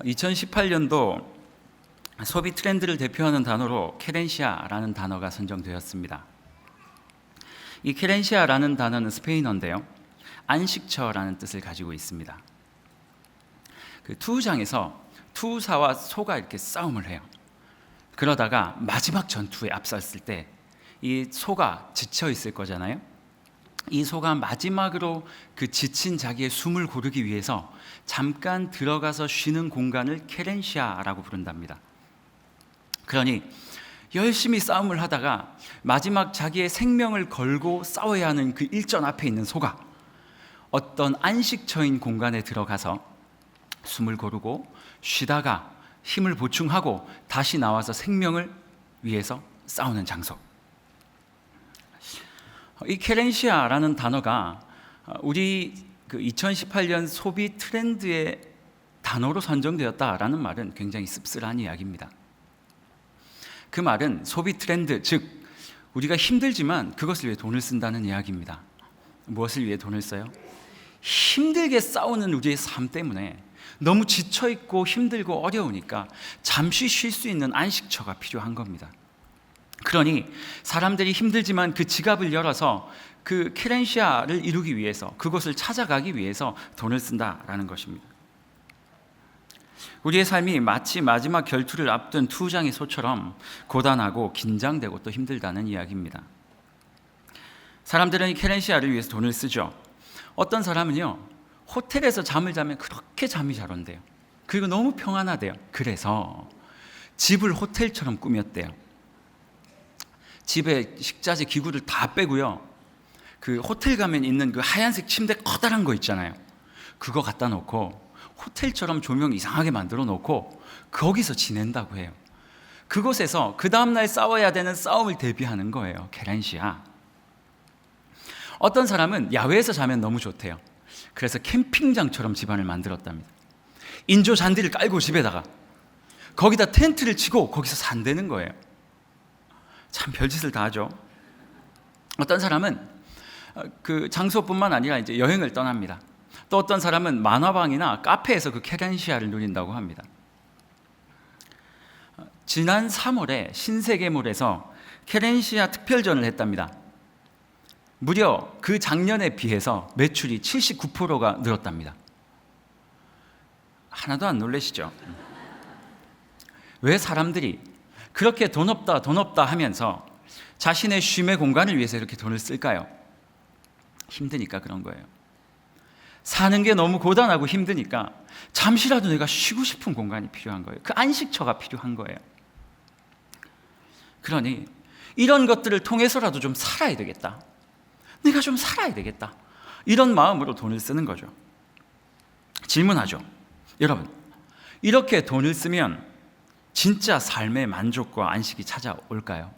2018년도 소비 트렌드를 대표하는 단어로 케렌시아라는 단어가 선정되었습니다. 이 케렌시아라는 단어는 스페인어인데요, 안식처라는 뜻을 가지고 있습니다. 그 투우장에서 투우사와 소가 이렇게 싸움을 해요. 그러다가 마지막 전투에 앞섰을 때 이 소가 지쳐 있을 거잖아요. 이 소가 마지막으로 그 지친 자기의 숨을 고르기 위해서 잠깐 들어가서 쉬는 공간을 케렌시아라고 부른답니다. 그러니 열심히 싸움을 하다가 마지막 자기의 생명을 걸고 싸워야 하는 그 일전 앞에 있는 소가 어떤 안식처인 공간에 들어가서 숨을 고르고 쉬다가 힘을 보충하고 다시 나와서 생명을 위해서 싸우는 장소. 이 케렌시아라는 단어가 우리 그 2018년 소비 트렌드의 단어로 선정되었다라는 말은 굉장히 씁쓸한 이야기입니다. 그 말은 소비 트렌드, 즉 우리가 힘들지만 그것을 위해 돈을 쓴다는 이야기입니다. 무엇을 위해 돈을 써요? 힘들게 싸우는 우리의 삶 때문에 너무 지쳐있고 힘들고 어려우니까 잠시 쉴 수 있는 안식처가 필요한 겁니다. 그러니 사람들이 힘들지만 그 지갑을 열어서 그 케렌시아를 이루기 위해서, 그것을 찾아가기 위해서 돈을 쓴다라는 것입니다. 우리의 삶이 마치 마지막 결투를 앞둔 투우장의 소처럼 고단하고 긴장되고 또 힘들다는 이야기입니다. 사람들은 이 케렌시아를 위해서 돈을 쓰죠. 어떤 사람은요, 호텔에서 잠을 자면 그렇게 잠이 잘 온대요. 그리고 너무 평안하대요. 그래서 집을 호텔처럼 꾸몄대요. 집에 식자재 기구를 다 빼고요, 그 호텔 가면 있는 그 하얀색 침대 커다란 거 있잖아요. 그거 갖다 놓고 호텔처럼 조명 이상하게 만들어 놓고 거기서 지낸다고 해요. 그곳에서 그 다음날 싸워야 되는 싸움을 대비하는 거예요. 케렌시아. 어떤 사람은 야외에서 자면 너무 좋대요. 그래서 캠핑장처럼 집안을 만들었답니다. 인조 잔디를 깔고 집에다가 거기다 텐트를 치고 거기서 산다는 거예요. 참 별짓을 다 하죠. 어떤 사람은 그 장소뿐만 아니라 이제 여행을 떠납니다. 또 어떤 사람은 만화방이나 카페에서 그 케렌시아를 누린다고 합니다. 지난 3월에 신세계몰에서 케렌시아 특별전을 했답니다. 무려 그 작년에 비해서 매출이 79%가 늘었답니다. 하나도 안 놀라시죠? 왜 사람들이 그렇게 돈 없다 하면서 자신의 쉼의 공간을 위해서 이렇게 돈을 쓸까요? 힘드니까 그런 거예요. 사는 게 너무 고단하고 힘드니까 잠시라도 내가 쉬고 싶은 공간이 필요한 거예요. 그 안식처가 필요한 거예요. 그러니 이런 것들을 통해서라도 좀 살아야 되겠다. 내가 좀 살아야 되겠다. 이런 마음으로 돈을 쓰는 거죠. 질문하죠. 여러분, 이렇게 돈을 쓰면 진짜 삶의 만족과 안식이 찾아올까요?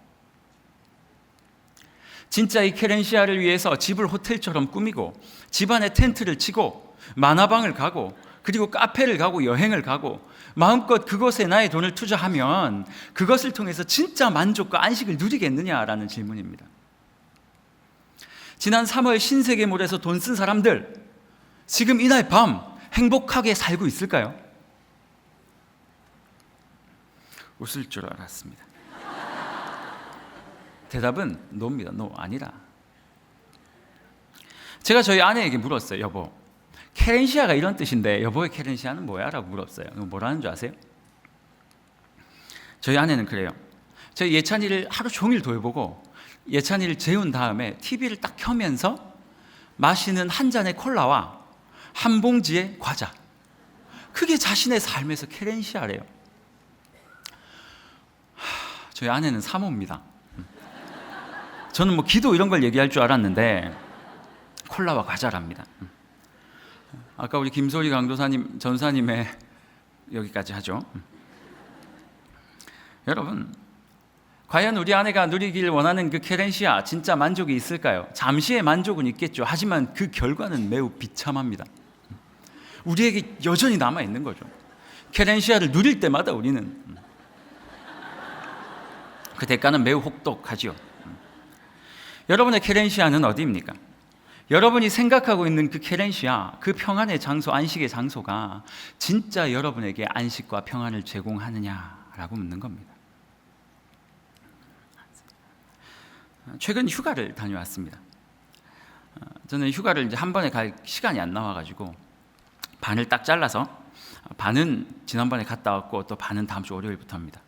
진짜 이 케렌시아를 위해서 집을 호텔처럼 꾸미고 집안에 텐트를 치고 만화방을 가고 그리고 카페를 가고 여행을 가고 마음껏 그것에 나의 돈을 투자하면 그것을 통해서 진짜 만족과 안식을 누리겠느냐라는 질문입니다. 지난 3월 신세계몰에서 돈 쓴 사람들, 지금 이날 밤 행복하게 살고 있을까요? 웃을 줄 알았습니다. 대답은 노입니다. 노, 아니라. 제가 저희 아내에게 물었어요. 여보, 케렌시아가 이런 뜻인데 여보의 케렌시아는 뭐야? 라고 물었어요. 뭐라는 줄 아세요? 저희 아내는 그래요. 저희 예찬이를 하루 종일 돌보고 예찬이를 재운 다음에 TV를 딱 켜면서 마시는 한 잔의 콜라와 한 봉지의 과자, 그게 자신의 삶에서 케렌시아래요. 저희 아내는 사모입니다. 저는 뭐 기도 이런 걸 얘기할 줄 알았는데 콜라와 과자랍니다. 아까 우리 김소리 강도사님, 전사님의 여기까지 하죠. 여러분, 과연 우리 아내가 누리길 원하는 그 케렌시아, 진짜 만족이 있을까요? 잠시의 만족은 있겠죠. 하지만 그 결과는 매우 비참합니다. 우리에게 여전히 남아있는 거죠. 케렌시아를 누릴 때마다 우리는 그 대가는 매우 혹독하지요. 여러분의 케렌시아는 어디입니까? 여러분이 생각하고 있는 그 케렌시아, 그 평안의 장소, 안식의 장소가 진짜 여러분에게 안식과 평안을 제공하느냐라고 묻는 겁니다. 최근 휴가를 다녀왔습니다. 저는 휴가를 이제 한 번에 갈 시간이 안 나와가지고 반을 딱 잘라서 반은 지난번에 갔다 왔고 또 반은 다음 주 월요일부터 합니다.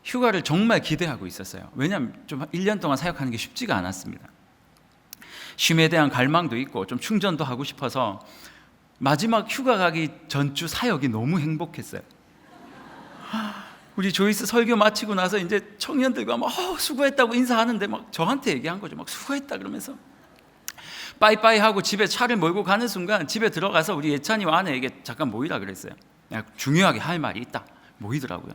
휴가를 정말 기대하고 있었어요. 왜냐하면 좀 1년 동안 사역하는 게 쉽지가 않았습니다. 쉼에 대한 갈망도 있고 좀 충전도 하고 싶어서 마지막 휴가 가기 전주 사역이 너무 행복했어요. 우리 조이스 설교 마치고 나서 이제 청년들과 막 수고했다고 인사하는데 막 저한테 얘기한 거죠. 막 수고했다 그러면서 빠이빠이 하고 집에 차를 몰고 가는 순간 집에 들어가서 우리 예찬이와 아내에게 잠깐 모이라 그랬어요. 중요하게 할 말이 있다. 모이더라고요.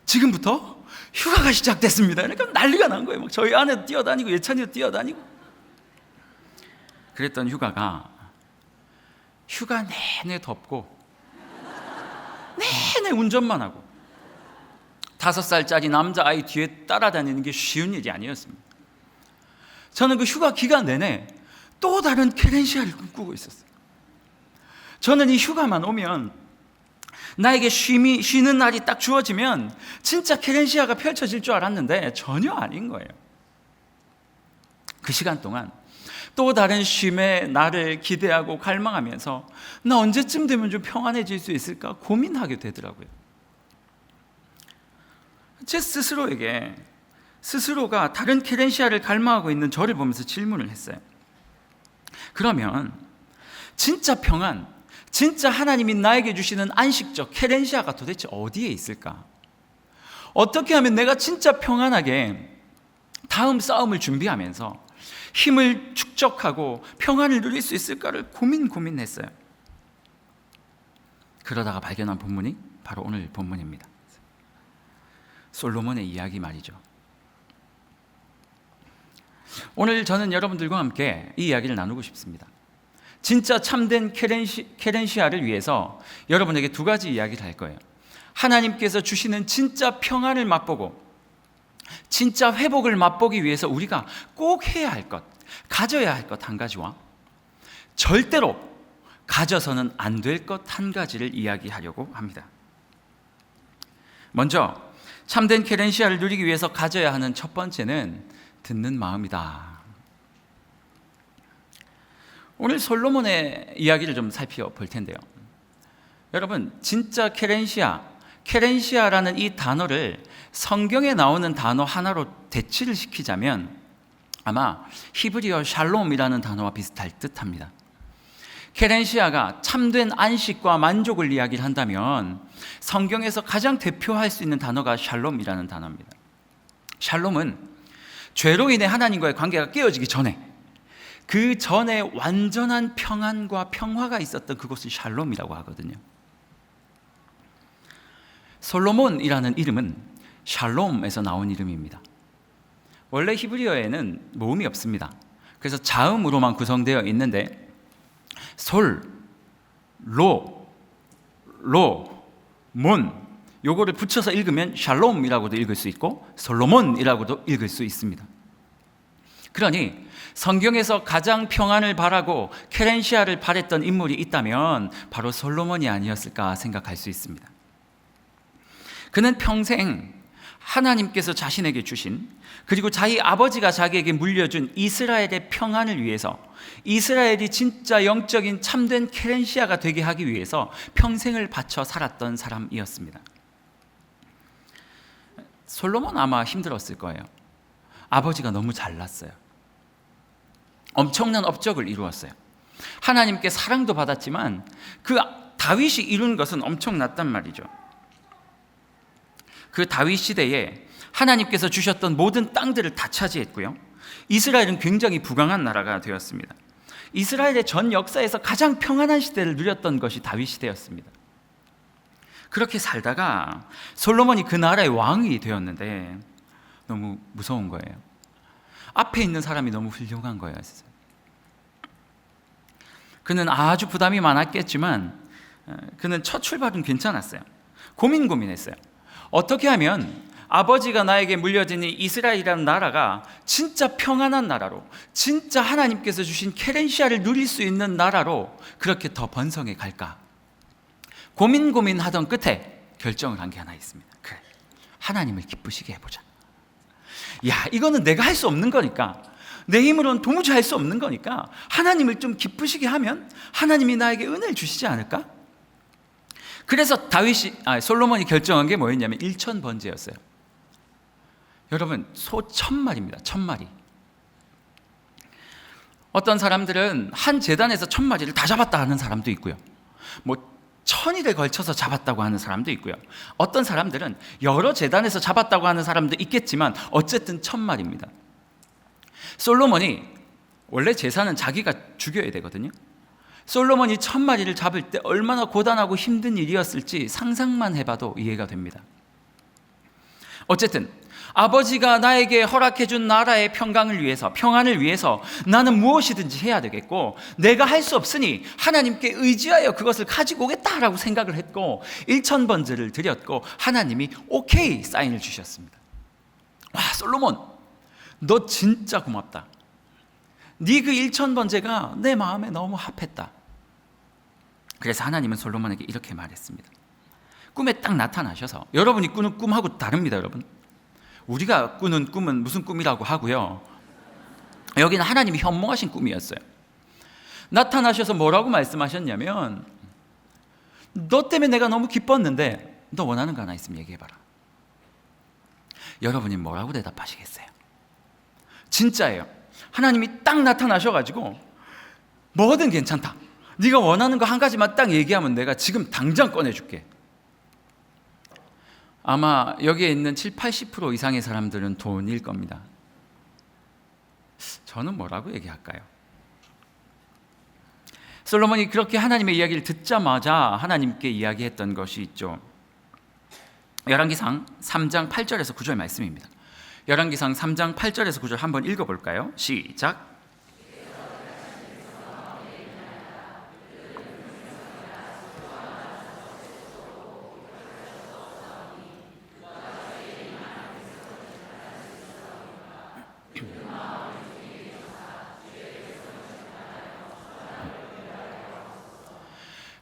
지금부터 휴가가 시작됐습니다. 그러니까 난리가 난 거예요. 막 저희 아내도 뛰어다니고 예찬이도 뛰어다니고. 그랬던 휴가 내내 덥고 내내 운전만 하고 5살짜리 남자아이 뒤에 따라다니는 게 쉬운 일이 아니었습니다. 저는 그 휴가 기간 내내 또 다른 케렌시아를 꿈꾸고 있었어요. 저는 이 휴가만 오면 나에게 쉬는 날이 딱 주어지면 진짜 케렌시아가 펼쳐질 줄 알았는데 전혀 아닌 거예요. 그 시간 동안 또 다른 쉼의 날을 기대하고 갈망하면서 나 언제쯤 되면 좀 평안해질 수 있을까 고민하게 되더라고요. 제 스스로가 다른 케렌시아를 갈망하고 있는 저를 보면서 질문을 했어요. 그러면 진짜 평안, 진짜 하나님이 나에게 주시는 안식적 케렌시아가 도대체 어디에 있을까? 어떻게 하면 내가 진짜 평안하게 다음 싸움을 준비하면서 힘을 축적하고 평안을 누릴 수 있을까를 고민했어요. 그러다가 발견한 본문이 바로 오늘 본문입니다. 솔로몬의 이야기 말이죠. 오늘 저는 여러분들과 함께 이 이야기를 나누고 싶습니다. 진짜 참된 케렌시아를 위해서 여러분에게 2가지 이야기를 할 거예요. 하나님께서 주시는 진짜 평안을 맛보고 진짜 회복을 맛보기 위해서 우리가 꼭 해야 할 것, 가져야 할 것 1가지와 절대로 가져서는 안 될 것 1가지를 이야기하려고 합니다. 먼저 참된 케렌시아를 누리기 위해서 가져야 하는 첫 번째는 듣는 마음이다. 오늘 솔로몬의 이야기를 좀 살펴볼 텐데요. 여러분, 진짜 케렌시아라는 이 단어를 성경에 나오는 단어 하나로 대치를 시키자면 아마 히브리어 샬롬이라는 단어와 비슷할 듯합니다. 케렌시아가 참된 안식과 만족을 이야기를 한다면 성경에서 가장 대표할 수 있는 단어가 샬롬이라는 단어입니다. 샬롬은 죄로 인해 하나님과의 관계가 깨어지기 전에 그 전에 완전한 평안과 평화가 있었던 그곳을 샬롬이라고 하거든요. 솔로몬이라는 이름은 샬롬에서 나온 이름입니다. 원래 히브리어에는 모음이 없습니다. 그래서 자음으로만 구성되어 있는데 솔, 로, 몬 요거를 붙여서 읽으면 샬롬이라고도 읽을 수 있고 솔로몬이라고도 읽을 수 있습니다. 그러니 성경에서 가장 평안을 바라고 케렌시아를 바랬던 인물이 있다면 바로 솔로몬이 아니었을까 생각할 수 있습니다. 그는 평생 하나님께서 자신에게 주신 그리고 자기 아버지가 자기에게 물려준 이스라엘의 평안을 위해서 이스라엘이 진짜 영적인 참된 케렌시아가 되게 하기 위해서 평생을 바쳐 살았던 사람이었습니다. 솔로몬 아마 힘들었을 거예요. 아버지가 너무 잘났어요. 엄청난 업적을 이루었어요. 하나님께 사랑도 받았지만 그 다윗이 이룬 것은 엄청났단 말이죠. 그 다윗 시대에 하나님께서 주셨던 모든 땅들을 다 차지했고요. 이스라엘은 굉장히 부강한 나라가 되었습니다. 이스라엘의 전 역사에서 가장 평안한 시대를 누렸던 것이 다윗 시대였습니다. 그렇게 살다가 솔로몬이 그 나라의 왕이 되었는데 너무 무서운 거예요. 앞에 있는 사람이 너무 훌륭한 거예요. 그는 아주 부담이 많았겠지만 그는 첫 출발은 괜찮았어요. 고민했어요. 어떻게 하면 아버지가 나에게 물려진 이 이스라엘이라는 나라가 진짜 평안한 나라로, 진짜 하나님께서 주신 케렌시아를 누릴 수 있는 나라로 그렇게 더 번성해 갈까 고민하던 끝에 결정을 한 게 하나 있습니다. 그래, 하나님을 기쁘시게 해보자. 야, 이거는 내가 할 수 없는 거니까, 내 힘으로는 도무지 할 수 없는 거니까 하나님을 좀 기쁘시게 하면 하나님이 나에게 은혜를 주시지 않을까? 그래서 솔로몬이 결정한 게 뭐였냐면 1,000번제였어요. 여러분, 소 1,000마리입니다. 1,000마리. 어떤 사람들은 한 제단에서 1,000마리를 다 잡았다 하는 사람도 있고요, 뭐 1,000일에 걸쳐서 잡았다고 하는 사람도 있고요, 어떤 사람들은 여러 제단에서 잡았다고 하는 사람도 있겠지만 어쨌든 1,000마리입니다. 솔로몬이 원래 제사는 자기가 죽여야 되거든요. 솔로몬이 1,000마리를 잡을 때 얼마나 고단하고 힘든 일이었을지 상상만 해봐도 이해가 됩니다. 어쨌든 아버지가 나에게 허락해준 나라의 평강을 위해서, 평안을 위해서 나는 무엇이든지 해야 되겠고, 내가 할 수 없으니 하나님께 의지하여 그것을 가지고 오겠다라고 생각을 했고 1,000번제를 드렸고 하나님이 오케이 사인을 주셨습니다. 와, 솔로몬, 너 진짜 고맙다. 네 그 1,000번제가 내 마음에 너무 합했다. 그래서 하나님은 솔로몬에게 이렇게 말했습니다. 꿈에 딱 나타나셔서, 여러분이 꾸는 꿈하고 다릅니다. 여러분, 우리가 꾸는 꿈은 무슨 꿈이라고 하고요, 여기는 하나님이 현몽하신 꿈이었어요. 나타나셔서 뭐라고 말씀하셨냐면, 너 때문에 내가 너무 기뻤는데 너 원하는 거 하나 있으면 얘기해봐라. 여러분이 뭐라고 대답하시겠어요? 진짜예요. 하나님이 딱 나타나셔가지고 뭐든 괜찮다, 네가 원하는 거 한 가지만 딱 얘기하면 내가 지금 당장 꺼내줄게. 아마 여기에 있는 70-80% 이상의 사람들은 돈일 겁니다. 저는 뭐라고 얘기할까요? 솔로몬이 그렇게 하나님의 이야기를 듣자마자 하나님께 이야기했던 것이 있죠. 열왕기상 3장 8절에서 9절 말씀입니다. 열왕기상 3장 8절에서 9절 한번 읽어볼까요? 시작.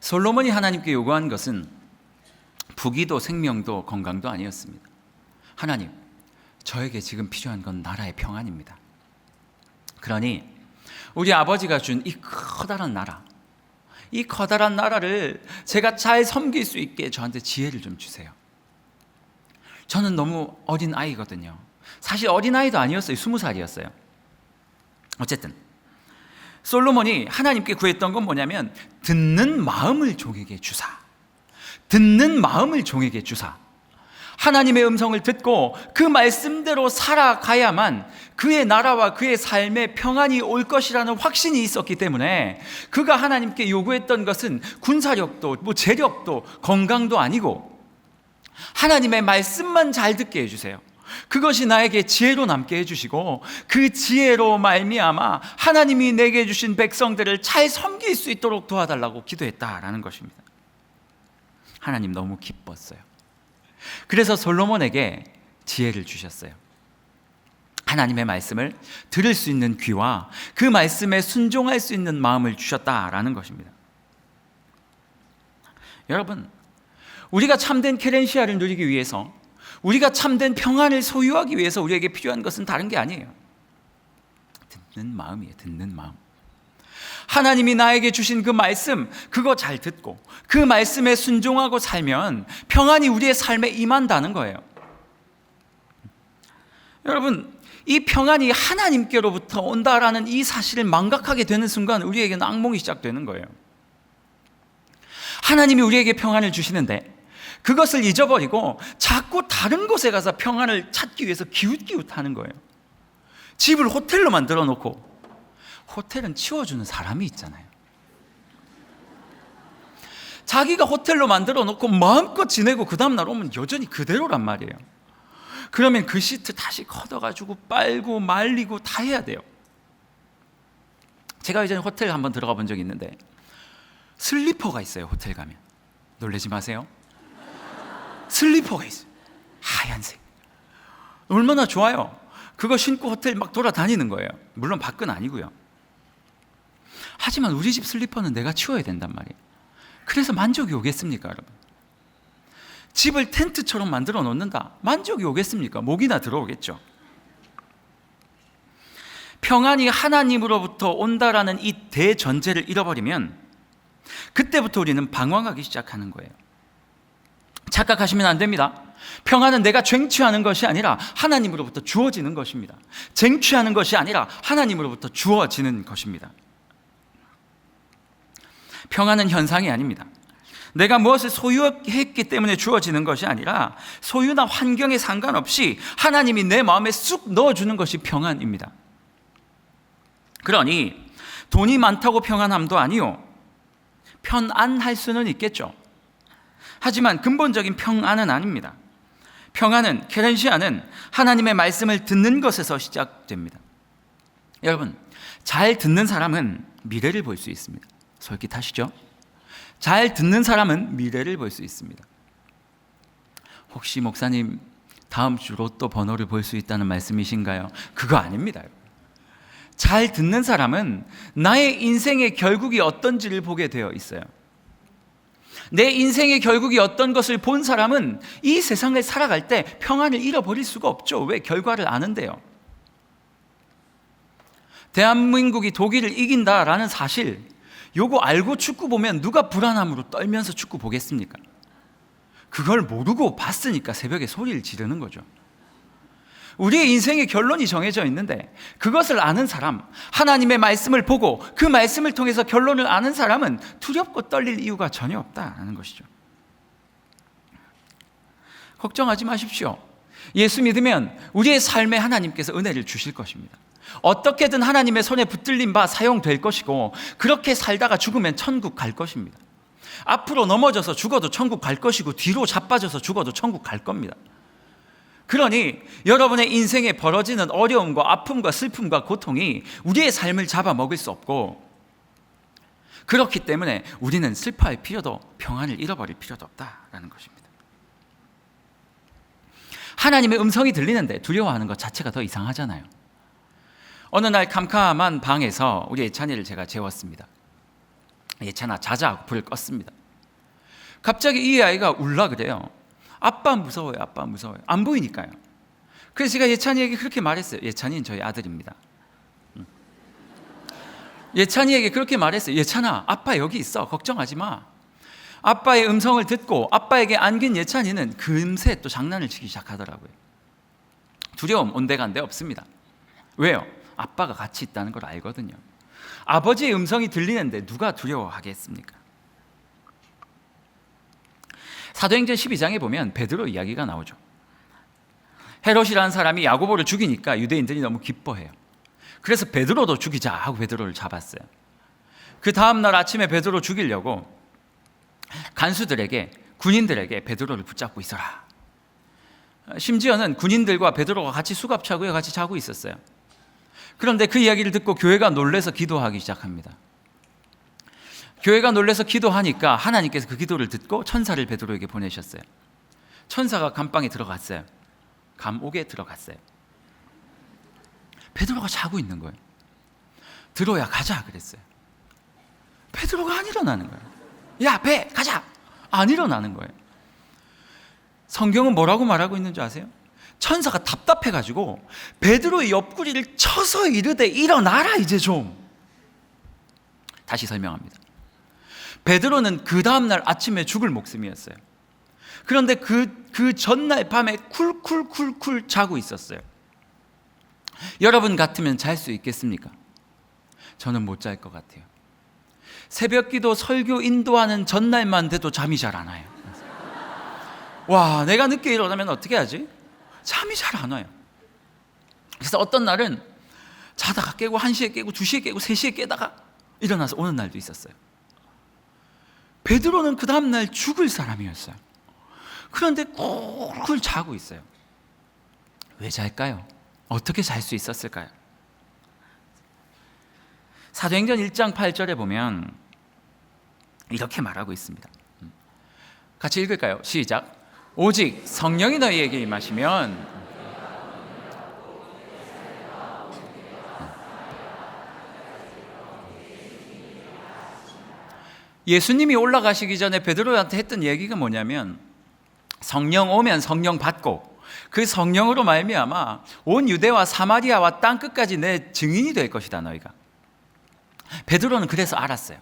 솔로몬이 하나님께 요구한 것은 부귀도 생명도 건강도 아니었습니다. 하나님, 저에게 지금 필요한 건 나라의 평안입니다. 그러니 우리 아버지가 준 이 커다란 나라, 이 커다란 나라를 제가 잘 섬길 수 있게 저한테 지혜를 좀 주세요. 저는 너무 어린 아이거든요. 사실 어린 아이도 아니었어요. 20살이었어요. 어쨌든 솔로몬이 하나님께 구했던 건 뭐냐면, 듣는 마음을 종에게 주사, 듣는 마음을 종에게 주사. 하나님의 음성을 듣고 그 말씀대로 살아가야만 그의 나라와 그의 삶에 평안이 올 것이라는 확신이 있었기 때문에, 그가 하나님께 요구했던 것은 군사력도 뭐 재력도 건강도 아니고, 하나님의 말씀만 잘 듣게 해주세요. 그것이 나에게 지혜로 남게 해주시고, 그 지혜로 말미암아 하나님이 내게 주신 백성들을 잘 섬길 수 있도록 도와달라고 기도했다라는 것입니다. 하나님 너무 기뻤어요. 그래서 솔로몬에게 지혜를 주셨어요. 하나님의 말씀을 들을 수 있는 귀와 그 말씀에 순종할 수 있는 마음을 주셨다라는 것입니다. 여러분, 우리가 참된 케렌시아를 누리기 위해서, 우리가 참된 평안을 소유하기 위해서 우리에게 필요한 것은 다른 게 아니에요. 듣는 마음이에요. 듣는 마음. 하나님이 나에게 주신 그 말씀, 그거 잘 듣고 그 말씀에 순종하고 살면 평안이 우리의 삶에 임한다는 거예요. 여러분, 이 평안이 하나님께로부터 온다라는 이 사실을 망각하게 되는 순간 우리에게는 악몽이 시작되는 거예요. 하나님이 우리에게 평안을 주시는데 그것을 잊어버리고 자꾸 다른 곳에 가서 평안을 찾기 위해서 기웃기웃하는 거예요. 집을 호텔로 만들어 놓고, 호텔은 치워주는 사람이 있잖아요. 자기가 호텔로 만들어 놓고 마음껏 지내고 그 다음날 오면 여전히 그대로란 말이에요. 그러면 그 시트 다시 걷어가지고 빨고 말리고 다 해야 돼요. 제가 예전에 호텔 한번 들어가 본 적이 있는데 슬리퍼가 있어요. 호텔 가면 놀라지 마세요. 슬리퍼가 있어요. 하얀색. 얼마나 좋아요. 그거 신고 호텔 막 돌아다니는 거예요. 물론 밖은 아니고요. 하지만 우리 집 슬리퍼는 내가 치워야 된단 말이에요. 그래서 만족이 오겠습니까, 여러분? 집을 텐트처럼 만들어 놓는다. 만족이 오겠습니까? 모기나 들어오겠죠. 평안이 하나님으로부터 온다라는 이 대전제를 잃어버리면 그때부터 우리는 방황하기 시작하는 거예요. 착각하시면 안 됩니다. 평안은 내가 쟁취하는 것이 아니라 하나님으로부터 주어지는 것입니다. 쟁취하는 것이 아니라 하나님으로부터 주어지는 것입니다. 평안은 현상이 아닙니다. 내가 무엇을 소유했기 때문에 주어지는 것이 아니라 소유나 환경에 상관없이 하나님이 내 마음에 쑥 넣어주는 것이 평안입니다. 그러니 돈이 많다고 평안함도 아니요, 편안할 수는 있겠죠. 하지만 근본적인 평안은 아닙니다. 평안은, 케렌시아는 하나님의 말씀을 듣는 것에서 시작됩니다. 여러분, 잘 듣는 사람은 미래를 볼 수 있습니다. 솔깃하시죠? 잘 듣는 사람은 미래를 볼 수 있습니다. 혹시 목사님 다음 주 로또 번호를 볼 수 있다는 말씀이신가요? 그거 아닙니다. 잘 듣는 사람은 나의 인생의 결국이 어떤지를 보게 되어 있어요. 내 인생의 결국이 어떤 것을 본 사람은 이 세상을 살아갈 때 평안을 잃어버릴 수가 없죠. 왜? 결과를 아는데요. 대한민국이 독일을 이긴다라는 사실, 요거 알고 축구 보면 누가 불안함으로 떨면서 축구 보겠습니까? 그걸 모르고 봤으니까 새벽에 소리를 지르는 거죠. 우리의 인생의 결론이 정해져 있는데 그것을 아는 사람, 하나님의 말씀을 보고 그 말씀을 통해서 결론을 아는 사람은 두렵고 떨릴 이유가 전혀 없다는 것이죠. 걱정하지 마십시오. 예수 믿으면 우리의 삶에 하나님께서 은혜를 주실 것입니다. 어떻게든 하나님의 손에 붙들린 바 사용될 것이고, 그렇게 살다가 죽으면 천국 갈 것입니다. 앞으로 넘어져서 죽어도 천국 갈 것이고, 뒤로 자빠져서 죽어도 천국 갈 겁니다. 그러니 여러분의 인생에 벌어지는 어려움과 아픔과 슬픔과 고통이 우리의 삶을 잡아먹을 수 없고, 그렇기 때문에 우리는 슬퍼할 필요도, 평안을 잃어버릴 필요도 없다라는 것입니다. 하나님의 음성이 들리는데 두려워하는 것 자체가 더 이상하잖아요. 어느 날 캄캄한 방에서 우리 예찬이를 제가 재웠습니다. 예찬아 자자 하고 불을 껐습니다. 갑자기 이 아이가 울라 그래요. 아빠 무서워요, 아빠 무서워요. 안 보이니까요. 그래서 제가 예찬이에게 그렇게 말했어요. 예찬이는 저희 아들입니다. 예찬이에게 그렇게 말했어요. 예찬아, 아빠 여기 있어, 걱정하지 마. 아빠의 음성을 듣고 아빠에게 안긴 예찬이는 금세 또 장난을 치기 시작하더라고요. 두려움 온데간데 없습니다. 왜요? 아빠가 같이 있다는 걸 알거든요. 아버지의 음성이 들리는데 누가 두려워하겠습니까? 사도행전 12장에 보면 베드로 이야기가 나오죠. 헤롯이라는 사람이 야고보를 죽이니까 유대인들이 너무 기뻐해요. 그래서 베드로도 죽이자 하고 베드로를 잡았어요. 그 다음날 아침에 베드로 죽이려고 간수들에게, 군인들에게 베드로를 붙잡고 있어라. 심지어는 군인들과 베드로가 같이 수갑차고에 같이 자고 있었어요. 그런데 그 이야기를 듣고 교회가 놀라서 기도하기 시작합니다. 교회가 놀라서 기도하니까 하나님께서 그 기도를 듣고 천사를 베드로에게 보내셨어요. 천사가 감방에 들어갔어요. 감옥에 들어갔어요. 베드로가 자고 있는 거예요. 들어야 가자 그랬어요. 베드로가 안 일어나는 거예요. 야, 배 가자. 안 일어나는 거예요. 성경은 뭐라고 말하고 있는 줄 아세요? 천사가 답답해가지고 베드로의 옆구리를 쳐서 이르되 일어나라 이제 좀. 다시 설명합니다. 베드로는 그 다음날 아침에 죽을 목숨이었어요. 그런데 그 전날 밤에 쿨쿨쿨쿨 자고 있었어요. 여러분 같으면 잘 수 있겠습니까? 저는 못 잘 것 같아요. 새벽기도 설교 인도하는 전날만 돼도 잠이 잘 안 와요. 와, 내가 늦게 일어나면 어떻게 하지? 잠이 잘 안 와요. 그래서 어떤 날은 자다가 깨고 1시에 깨고 2시에 깨고 3시에 깨다가 일어나서 오는 날도 있었어요. 베드로는 그 다음날 죽을 사람이었어요. 그런데 꿀꿀 자고 있어요. 왜 잘까요? 어떻게 잘 수 있었을까요? 사도행전 1장 8절에 보면 이렇게 말하고 있습니다. 같이 읽을까요? 시작. 오직 성령이 너희에게 임하시면 예수님이 올라가시기 전에 베드로한테 했던 얘기가 뭐냐면, 성령 오면 성령 받고 그 성령으로 말미암아 온 유대와 사마리아와 땅 끝까지 내 증인이 될 것이다 너희가. 베드로는 그래서 알았어요.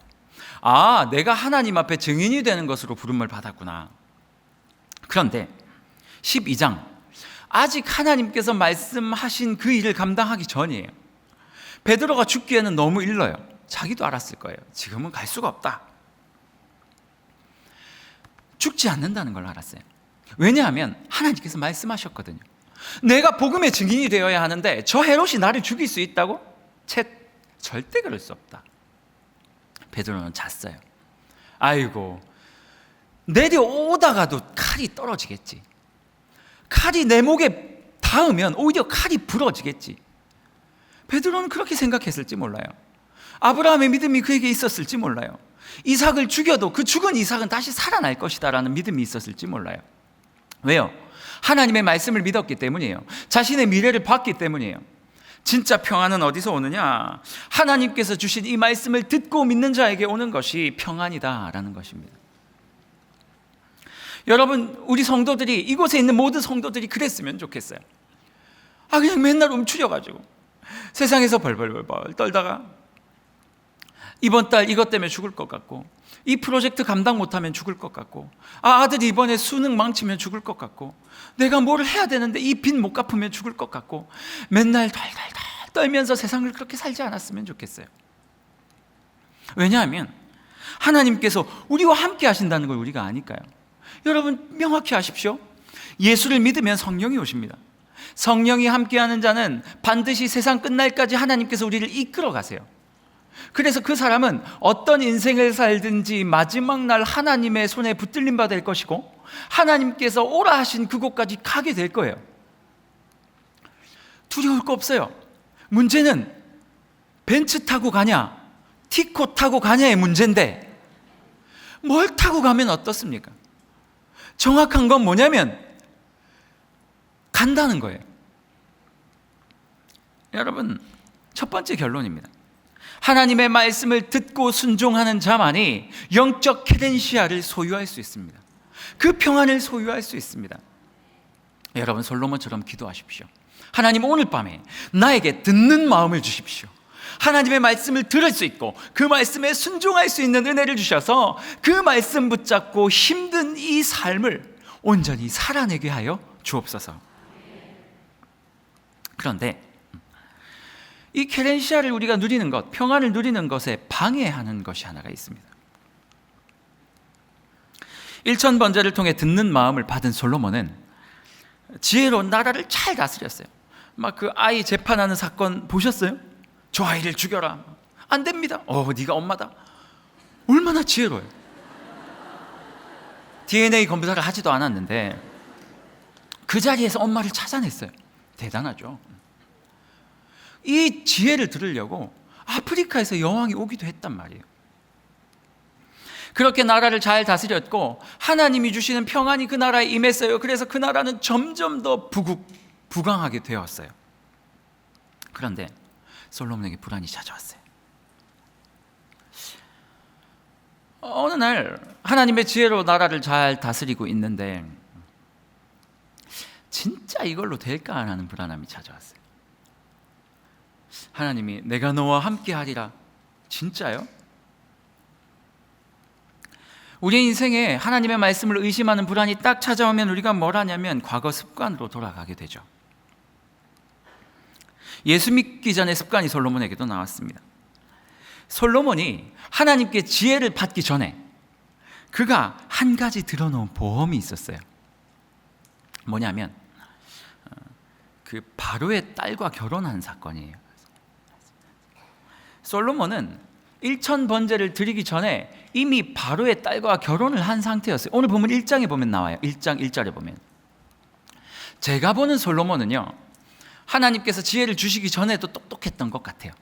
아, 내가 하나님 앞에 증인이 되는 것으로 부름을 받았구나. 그런데 12장, 아직 하나님께서 말씀하신 그 일을 감당하기 전이에요. 베드로가 죽기에는 너무 일러요. 자기도 알았을 거예요. 지금은 갈 수가 없다. 죽지 않는다는 걸 알았어요. 왜냐하면 하나님께서 말씀하셨거든요. 내가 복음의 증인이 되어야 하는데 저 헤롯이 나를 죽일 수 있다고? 절대 그럴 수 없다. 베드로는 잤어요. 아이고, 내려오다가도 칼이 떨어지겠지. 칼이 내 목에 닿으면 오히려 칼이 부러지겠지. 베드로는 그렇게 생각했을지 몰라요. 아브라함의 믿음이 그에게 있었을지 몰라요. 이삭을 죽여도 그 죽은 이삭은 다시 살아날 것이다라는 믿음이 있었을지 몰라요. 왜요? 하나님의 말씀을 믿었기 때문이에요. 자신의 미래를 봤기 때문이에요. 진짜 평안은 어디서 오느냐? 하나님께서 주신 이 말씀을 듣고 믿는 자에게 오는 것이 평안이다라는 것입니다. 여러분, 우리 성도들이, 이곳에 있는 모든 성도들이 그랬으면 좋겠어요. 그냥 맨날 움츠려가지고 세상에서 벌벌벌 떨다가 이번 달 이것 때문에 죽을 것 같고, 이 프로젝트 감당 못하면 죽을 것 같고, 아들이 이번에 수능 망치면 죽을 것 같고, 내가 뭘 해야 되는데 이 빚 못 갚으면 죽을 것 같고, 맨날 덜덜덜 떨면서 세상을 그렇게 살지 않았으면 좋겠어요. 왜냐하면 하나님께서 우리와 함께 하신다는 걸 우리가 아니까요. 여러분, 명확히 아십시오. 예수를 믿으면 성령이 오십니다. 성령이 함께하는 자는 반드시 세상 끝날까지 하나님께서 우리를 이끌어 가세요. 그래서 그 사람은 어떤 인생을 살든지 마지막 날 하나님의 손에 붙들림 받을 것이고, 하나님께서 오라 하신 그곳까지 가게 될 거예요. 두려울 거 없어요. 문제는 벤츠 타고 가냐, 티코 타고 가냐의 문제인데, 뭘 타고 가면 어떻습니까? 정확한 건 뭐냐면 간다는 거예요. 여러분, 첫 번째 결론입니다. 하나님의 말씀을 듣고 순종하는 자만이 영적 케덴시아를 소유할 수 있습니다. 그 평안을 소유할 수 있습니다. 여러분, 솔로몬처럼 기도하십시오. 하나님, 오늘 밤에 나에게 듣는 마음을 주십시오. 하나님의 말씀을 들을 수 있고 그 말씀에 순종할 수 있는 은혜를 주셔서 그 말씀 붙잡고 힘든 이 삶을 온전히 살아내게 하여 주옵소서. 그런데 이 케렌시아를 우리가 누리는 것, 평안을 누리는 것에 방해하는 것이 하나가 있습니다. 일천번제를 통해 듣는 마음을 받은 솔로몬은 지혜로 나라를 잘 다스렸어요. 막 그 아이 재판하는 사건 보셨어요? 저 아이를 죽여라. 안 됩니다. 네가 엄마다. 얼마나 지혜로워요. DNA 검사를 하지도 않았는데 그 자리에서 엄마를 찾아냈어요. 대단하죠. 이 지혜를 들으려고 아프리카에서 여왕이 오기도 했단 말이에요. 그렇게 나라를 잘 다스렸고 하나님이 주시는 평안이 그 나라에 임했어요. 그래서 그 나라는 점점 더 부강하게 되었어요. 그런데 솔로몬에게 불안이 찾아왔어요. 어느 날 하나님의 지혜로 나라를 잘 다스리고 있는데 진짜 이걸로 될까 하는 불안함이 찾아왔어요. 하나님이 내가 너와 함께 하리라. 진짜요? 우리 인생에 하나님의 말씀을 의심하는 불안이 딱 찾아오면 우리가 뭘 하냐면 과거 습관으로 돌아가게 되죠. 예수 믿기 전의 습관이 솔로몬에게도 나왔습니다. 솔로몬이 하나님께 지혜를 받기 전에 그가 한 가지 들어놓은 보험이 있었어요. 뭐냐면 그 바로의 딸과 결혼한 사건이에요. 솔로몬은 일천번제를 드리기 전에 이미 바로의 딸과 결혼을 한 상태였어요. 오늘 보면 1장에 보면 나와요. 1장 1절에 보면. 제가 보는 솔로몬은요, 하나님께서 지혜를 주시기 전에도 똑똑했던 것 같아요.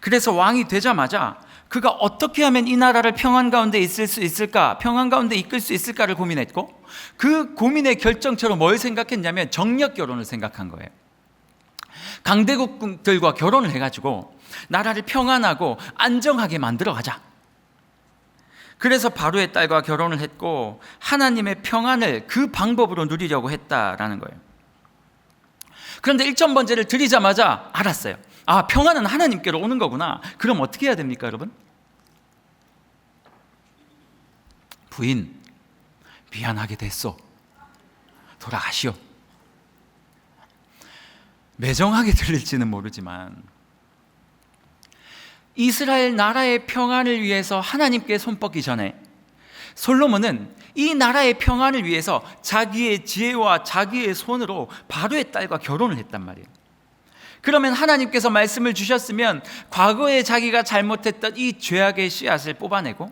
그래서 왕이 되자마자 그가 어떻게 하면 이 나라를 평안 가운데 있을 수 있을까, 평안 가운데 이끌 수 있을까를 고민했고, 그 고민의 결정처럼 뭘 생각했냐면 정력 결혼을 생각한 거예요. 강대국들과 결혼을 해가지고 나라를 평안하고 안정하게 만들어 가자. 그래서 바로의 딸과 결혼을 했고 하나님의 평안을 그 방법으로 누리려고 했다라는 거예요. 그런데 1점 번제를 드리자마자 알았어요. 아, 평안은 하나님께로 오는 거구나. 그럼 어떻게 해야 됩니까, 여러분? 부인, 미안하게 됐어. 돌아가시오. 매정하게 들릴지는 모르지만 이스라엘 나라의 평안을 위해서 하나님께 손뻗기 전에 솔로몬은 이 나라의 평안을 위해서 자기의 지혜와 자기의 손으로 바로의 딸과 결혼을 했단 말이에요. 그러면 하나님께서 말씀을 주셨으면 과거에 자기가 잘못했던 이 죄악의 씨앗을 뽑아내고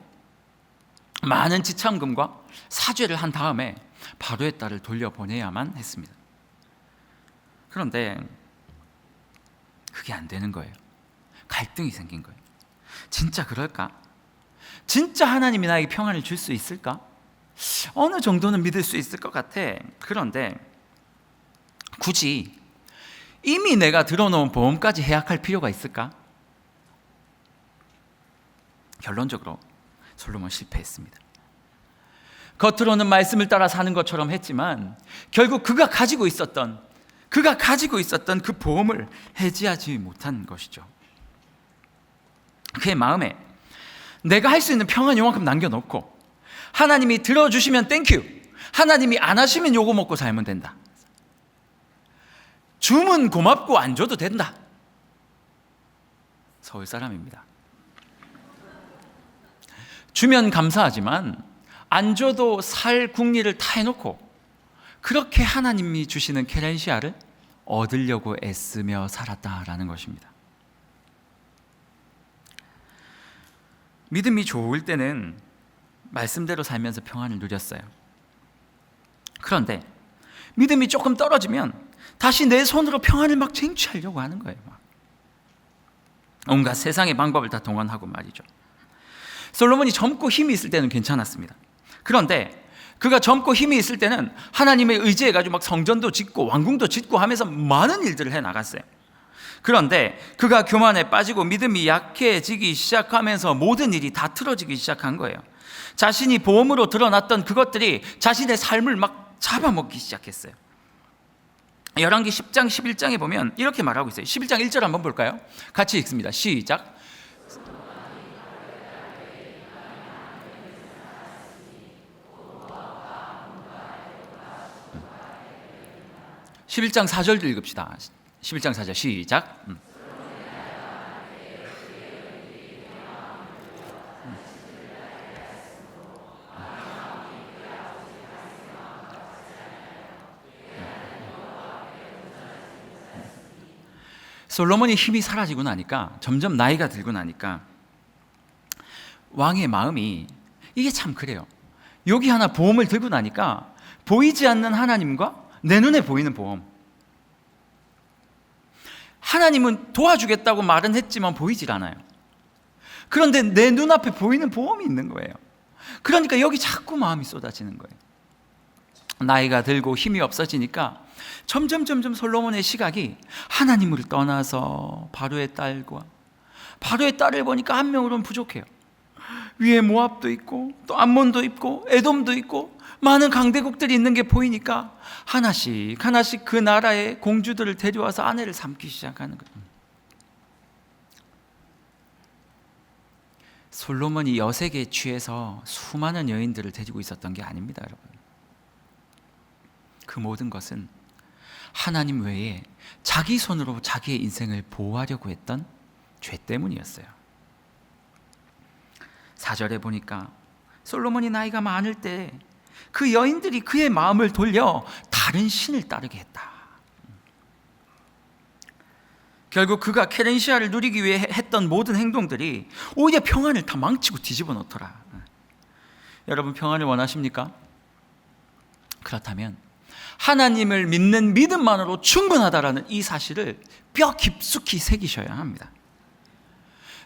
많은 지참금과 사죄를 한 다음에 바로의 딸을 돌려보내야만 했습니다. 그런데 그게 안 되는 거예요. 갈등이 생긴 거예요. 진짜 그럴까? 진짜 하나님이 나에게 평안을 줄 수 있을까? 어느 정도는 믿을 수 있을 것 같아. 그런데 굳이 이미 내가 들어놓은 보험까지 해약할 필요가 있을까? 결론적으로 솔로몬 실패했습니다. 겉으로는 말씀을 따라 사는 것처럼 했지만 결국 그가 가지고 있었던 그 보험을 해지하지 못한 것이죠. 그의 마음에 내가 할 수 있는 평안 요만큼 남겨놓고 하나님이 들어주시면 땡큐, 하나님이 안 하시면 요거 먹고 살면 된다. 주면 고맙고 안 줘도 된다. 서울 사람입니다. 주면 감사하지만 안 줘도 살 궁리를 다 해놓고 그렇게 하나님이 주시는 케렌시아를 얻으려고 애쓰며 살았다라는 것입니다. 믿음이 좋을 때는 말씀대로 살면서 평안을 누렸어요. 그런데 믿음이 조금 떨어지면 다시 내 손으로 평안을 막 쟁취하려고 하는 거예요. 온갖 세상의 방법을 다 동원하고 말이죠. 솔로몬이 젊고 힘이 있을 때는 괜찮았습니다. 그런데 그가 젊고 힘이 있을 때는 하나님의 의지해가지고 막 성전도 짓고 왕궁도 짓고 하면서 많은 일들을 해나갔어요. 그런데 그가 교만에 빠지고 믿음이 약해지기 시작하면서 모든 일이 다 틀어지기 시작한 거예요. 자신이 보험으로 드러났던 그것들이 자신의 삶을 막 잡아먹기 시작했어요. 열왕기 10장 11장에 보면 이렇게 말하고 있어요. 11장 1절 한번 볼까요? 같이 읽습니다. 시작. 11장 4절도 읽읍시다. 11장 4절 시작. '솔로몬이 힘이 사라지고 나니까 점점 나이가 들고 나니까 왕의 마음이 이게 참 그래요. 여기 하나 보험을 들고 나니까 보이지 않는 하나님과 내 눈에 보이는 보험, 하나님은 도와주겠다고 말은 했지만 보이질 않아요. 그런데 내 눈앞에 보이는 보험이 있는 거예요. 그러니까 여기 자꾸 마음이 쏟아지는 거예요. 나이가 들고 힘이 없어지니까 점점 솔로몬의 시각이 하나님을 떠나서 바로의 딸을 보니까 한 명으로는 부족해요. 위에 모압도 있고 또 암몬도 있고 에돔도 있고 많은 강대국들이 있는 게 보이니까 하나씩 그 나라의 공주들을 데려와서 아내를 삼기 시작하는 거예요. 솔로몬이 여색에 취해서 수많은 여인들을 데리고 있었던 게 아닙니다, 여러분. 그 모든 것은 하나님 외에 자기 손으로 자기의 인생을 보호하려고 했던 죄 때문이었어요. 4절에 보니까 솔로몬이 나이가 많을 때 그 여인들이 그의 마음을 돌려 다른 신을 따르게 했다. 결국 그가 케렌시아를 누리기 위해 했던 모든 행동들이 오히려 평안을 다 망치고 뒤집어 놓더라. 여러분, 평안을 원하십니까? 그렇다면 하나님을 믿는 믿음만으로 충분하다라는 이 사실을 뼈 깊숙이 새기셔야 합니다.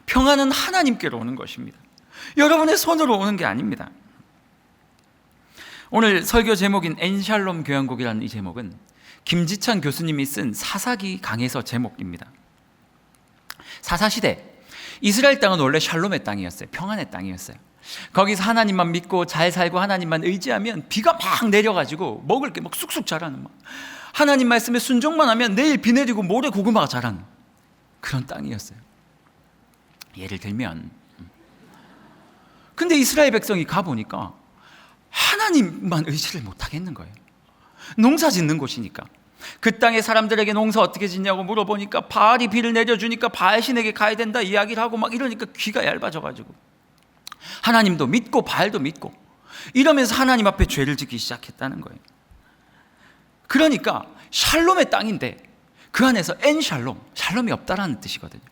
평안은 하나님께로 오는 것입니다. 여러분의 손으로 오는 게 아닙니다. 오늘 설교 제목인 엔샬롬 교향곡이라는 이 제목은 김지찬 교수님이 쓴 사사기 강에서 제목입니다. 사사시대, 이스라엘 땅은 원래 샬롬의 땅이었어요. 평안의 땅이었어요. 거기서 하나님만 믿고 잘 살고 하나님만 의지하면 비가 막 내려가지고 먹을 게 막 쑥쑥 자라는, 하나님 말씀에 순종만 하면 내일 비 내리고 모레 고구마가 자라는 그런 땅이었어요. 예를 들면, 근데 이스라엘 백성이 가보니까 하나님만 의지를 못하겠는 거예요. 농사 짓는 곳이니까. 그 땅의 사람들에게 농사 어떻게 짓냐고 물어보니까 바알이 비를 내려주니까 바알신에게 가야 된다 이야기를 하고 막 이러니까 귀가 얇아져가지고 하나님도 믿고 바알도 믿고 이러면서 하나님 앞에 죄를 짓기 시작했다는 거예요. 그러니까 샬롬의 땅인데 그 안에서 엔샬롬, 샬롬이 없다라는 뜻이거든요.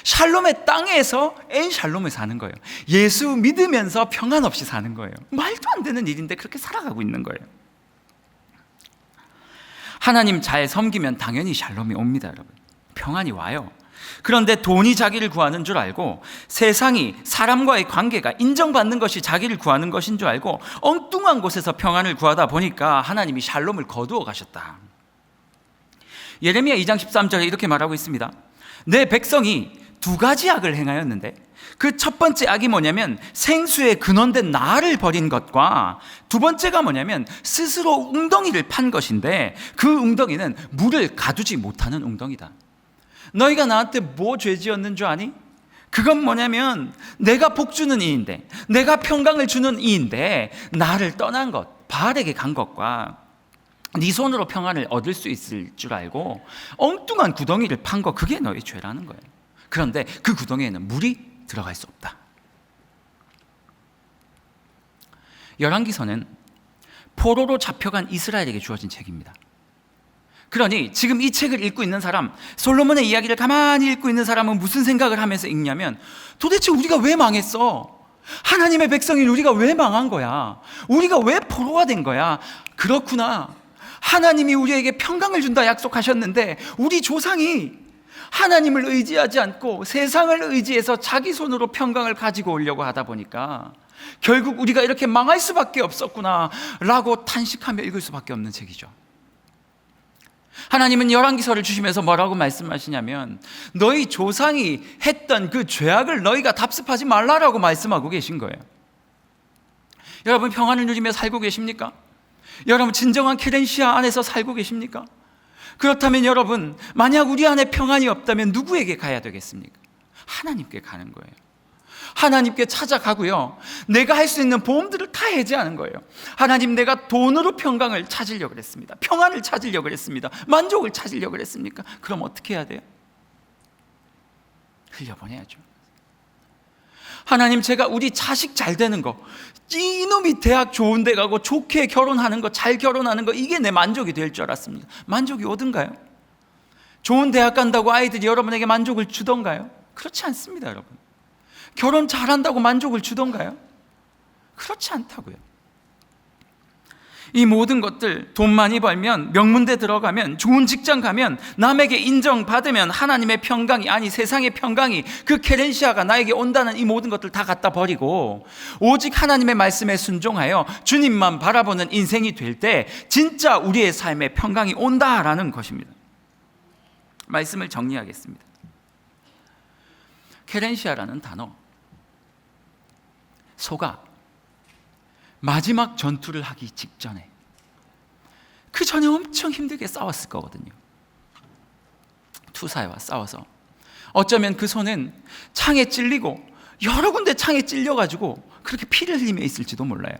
샬롬의 땅에서 엔샬롬을 사는 거예요. 예수 믿으면서 평안 없이 사는 거예요. 말도 안 되는 일인데 그렇게 살아가고 있는 거예요. 하나님 잘 섬기면 당연히 샬롬이 옵니다, 여러분. 평안이 와요. 그런데 돈이 자기를 구하는 줄 알고, 세상이 사람과의 관계가 인정받는 것이 자기를 구하는 것인 줄 알고 엉뚱한 곳에서 평안을 구하다 보니까 하나님이 샬롬을 거두어 가셨다. 예레미야 2장 13절에 이렇게 말하고 있습니다. 내 백성이 두 가지 악을 행하였는데 그 첫 번째 악이 뭐냐면 생수의 근원된 나를 버린 것과 두 번째가 뭐냐면 스스로 웅덩이를 판 것인데 그 웅덩이는 물을 가두지 못하는 웅덩이다. 너희가 나한테 뭐 죄 지었는 줄 아니? 그건 뭐냐면 내가 복 주는 이인데, 내가 평강을 주는 이인데 나를 떠난 것, 바알에게 간 것과 네 손으로 평안을 얻을 수 있을 줄 알고 엉뚱한 구덩이를 판 거, 그게 너희 죄라는 거예요. 그런데 그 구덩이에는 물이 들어갈 수 없다. 열왕기서는 포로로 잡혀간 이스라엘에게 주어진 책입니다. 그러니 지금 이 책을 읽고 있는 사람, 솔로몬의 이야기를 가만히 읽고 있는 사람은 무슨 생각을 하면서 읽냐면, 도대체 우리가 왜 망했어? 하나님의 백성인 우리가 왜 망한 거야? 우리가 왜 포로가 된 거야? 그렇구나. 하나님이 우리에게 평강을 준다 약속하셨는데 우리 조상이 하나님을 의지하지 않고 세상을 의지해서 자기 손으로 평강을 가지고 오려고 하다 보니까 결국 우리가 이렇게 망할 수밖에 없었구나 라고 탄식하며 읽을 수밖에 없는 책이죠. 하나님은 열왕기서를 주시면서 뭐라고 말씀하시냐면, 너희 조상이 했던 그 죄악을 너희가 답습하지 말라라고 말씀하고 계신 거예요. 여러분, 평안을 누리며 살고 계십니까? 여러분, 진정한 케렌시아 안에서 살고 계십니까? 그렇다면 여러분, 만약 우리 안에 평안이 없다면 누구에게 가야 되겠습니까? 하나님께 가는 거예요. 하나님께 찾아가고요, 내가 할 수 있는 보험들을 다 해제하는 거예요. 하나님, 내가 돈으로 평강을 찾으려고 그랬습니다. 평안을 찾으려고 그랬습니다. 만족을 찾으려고 그랬습니까? 그럼 어떻게 해야 돼요? 흘려보내야죠. 하나님, 제가 우리 자식 잘 되는 거, 이놈이 대학 좋은 데 가고 좋게 결혼하는 거, 잘 결혼하는 거, 이게 내 만족이 될 줄 알았습니다. 만족이 오든가요? 좋은 대학 간다고 아이들이 여러분에게 만족을 주던가요? 그렇지 않습니다, 여러분. 결혼 잘한다고 만족을 주던가요? 그렇지 않다고요. 이 모든 것들, 돈 많이 벌면, 명문대 들어가면, 좋은 직장 가면, 남에게 인정받으면 하나님의 평강이, 아니 세상의 평강이, 그 케렌시아가 나에게 온다는 이 모든 것들 다 갖다 버리고 오직 하나님의 말씀에 순종하여 주님만 바라보는 인생이 될 때 진짜 우리의 삶에 평강이 온다라는 것입니다. 말씀을 정리하겠습니다. 케렌시아라는 단어, 소가 마지막 전투를 하기 직전에, 그 전에 엄청 힘들게 싸웠을 거거든요. 투사와 싸워서 어쩌면 그 소는 창에 찔리고 여러 군데 창에 찔려가지고 그렇게 피를 흘리며 있을지도 몰라요.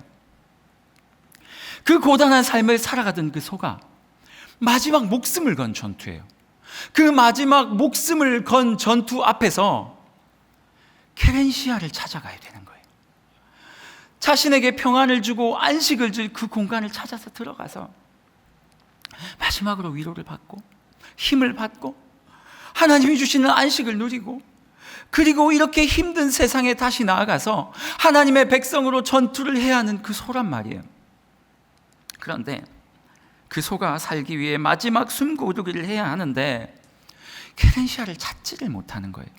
그 고단한 삶을 살아가던 그 소가 마지막 목숨을 건 전투예요. 그 마지막 목숨을 건 전투 앞에서 케렌시아를 찾아가야 되는 거예요. 자신에게 평안을 주고 안식을 줄 그 공간을 찾아서 들어가서 마지막으로 위로를 받고 힘을 받고 하나님이 주시는 안식을 누리고, 그리고 이렇게 힘든 세상에 다시 나아가서 하나님의 백성으로 전투를 해야 하는 그 소란 말이에요. 그런데 그 소가 살기 위해 마지막 숨고르기를 해야 하는데 케렌시아를 찾지를 못하는 거예요.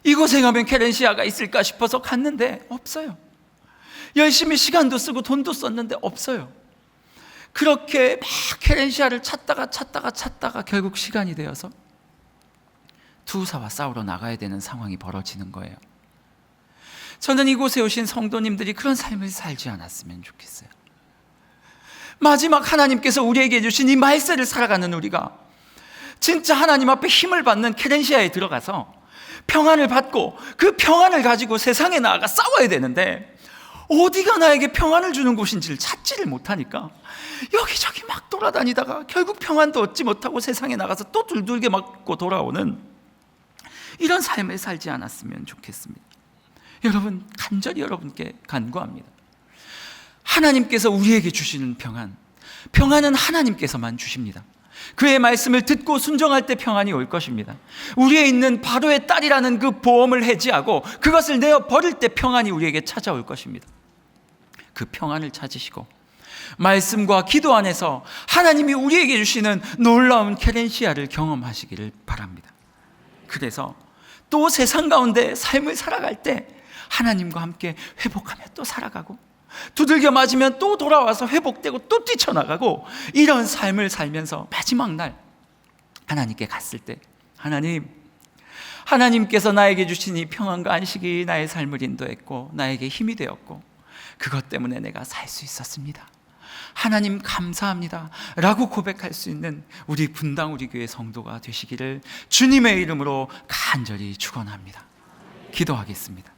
이곳에 가면 케렌시아가 있을까 싶어서 갔는데 없어요. 열심히 시간도 쓰고 돈도 썼는데 없어요. 그렇게 막 케렌시아를 찾다가 결국 시간이 되어서 투사와 싸우러 나가야 되는 상황이 벌어지는 거예요. 저는 이곳에 오신 성도님들이 그런 삶을 살지 않았으면 좋겠어요. 마지막 하나님께서 우리에게 주신 이 말세를 살아가는 우리가 진짜 하나님 앞에 힘을 받는 케렌시아에 들어가서 평안을 받고 그 평안을 가지고 세상에 나아가 싸워야 되는데, 어디가 나에게 평안을 주는 곳인지를 찾지를 못하니까 여기저기 막 돌아다니다가 결국 평안도 얻지 못하고 세상에 나가서 또 둘둘게 맞고 돌아오는 이런 삶을 살지 않았으면 좋겠습니다. 여러분, 간절히 여러분께 간구합니다. 하나님께서 우리에게 주시는 평안은 하나님께서만 주십니다. 그의 말씀을 듣고 순종할 때 평안이 올 것입니다. 우리에 있는 바로의 딸이라는 그 보험을 해지하고 그것을 내어 버릴 때 평안이 우리에게 찾아올 것입니다. 그 평안을 찾으시고 말씀과 기도 안에서 하나님이 우리에게 주시는 놀라운 케렌시아를 경험하시기를 바랍니다. 그래서 또 세상 가운데 삶을 살아갈 때 하나님과 함께 회복하며 또 살아가고, 두들겨 맞으면 또 돌아와서 회복되고 또 뛰쳐나가고, 이런 삶을 살면서 마지막 날 하나님께 갔을 때, 하나님께서 나에게 주신 이 평안과 안식이 나의 삶을 인도했고 나에게 힘이 되었고 그것 때문에 내가 살 수 있었습니다, 하나님 감사합니다 라고 고백할 수 있는 우리 분당 우리 교회 성도가 되시기를 주님의 이름으로 간절히 축원합니다. 기도하겠습니다.